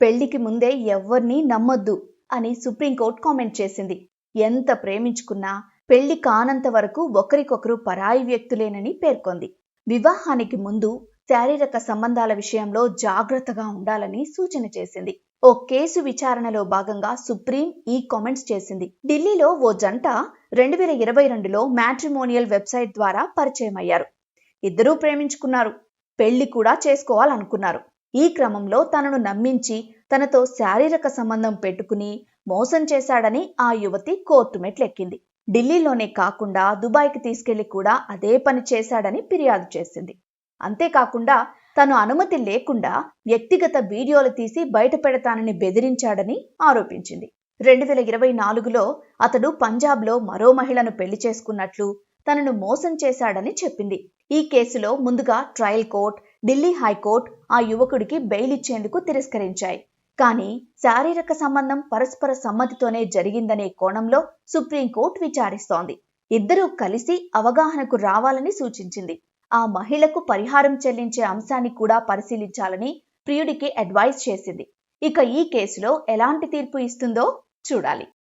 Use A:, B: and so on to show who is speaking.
A: పెళ్లికి ముందే ఎవ్వర్నీ నమ్మొద్దు అని సుప్రీంకోర్టు కామెంట్ చేసింది. ఎంత ప్రేమించుకున్నా పెళ్లి కానంత వరకు ఒకరికొకరు పరాయి వ్యక్తులేనని పేర్కొంది. వివాహానికి ముందు శారీరక సంబంధాల విషయంలో జాగ్రత్తగా ఉండాలని సూచన చేసింది. ఓ కేసు విచారణలో భాగంగా సుప్రీం ఈ కామెంట్స్ చేసింది. ఢిల్లీలో ఓ జంట 2022లో మ్యాట్రిమోనియల్ వెబ్సైట్ ద్వారా పరిచయం అయ్యారు. ఇద్దరూ ప్రేమించుకున్నారు, పెళ్లి కూడా చేసుకోవాలనుకున్నారు. ఈ క్రమంలో తనను నమ్మించి తనతో శారీరక సంబంధం పెట్టుకుని మోసం చేశాడని ఆ యువతి కోర్టు మెట్లెక్కింది. ఢిల్లీలోనే కాకుండా దుబాయ్కి తీసుకెళ్లి కూడా అదే పని చేశాడని ఫిర్యాదు చేసింది. అంతేకాకుండా తను అనుమతి లేకుండా వ్యక్తిగత వీడియోలు తీసి బయట పెడతానని బెదిరించాడని ఆరోపించింది. 2024లో అతడు పంజాబ్లో మరో మహిళను పెళ్లి చేసుకున్నట్లు, తనను మోసం చేశాడని చెప్పింది. ఈ కేసులో ముందుగా ట్రయల్ కోర్ట్, ఢిల్లీ హైకోర్టు ఆ యువకుడికి బెయిల్ ఇచ్చేందుకు తిరస్కరించాయి. కానీ శారీరక సంబంధం పరస్పర సమ్మతితోనే జరిగిందనే కోణంలో సుప్రీంకోర్టు విచారిస్తోంది. ఇద్దరూ కలిసి అవగాహనకు రావాలని సూచించింది. ఆ మహిళకు పరిహారం చెల్లించే అంశాన్ని కూడా పరిశీలించాలని ప్రియుడికి అడ్వైజ్ చేసింది. ఇక ఈ కేసులో ఎలాంటి తీర్పు ఇస్తుందో చూడాలి.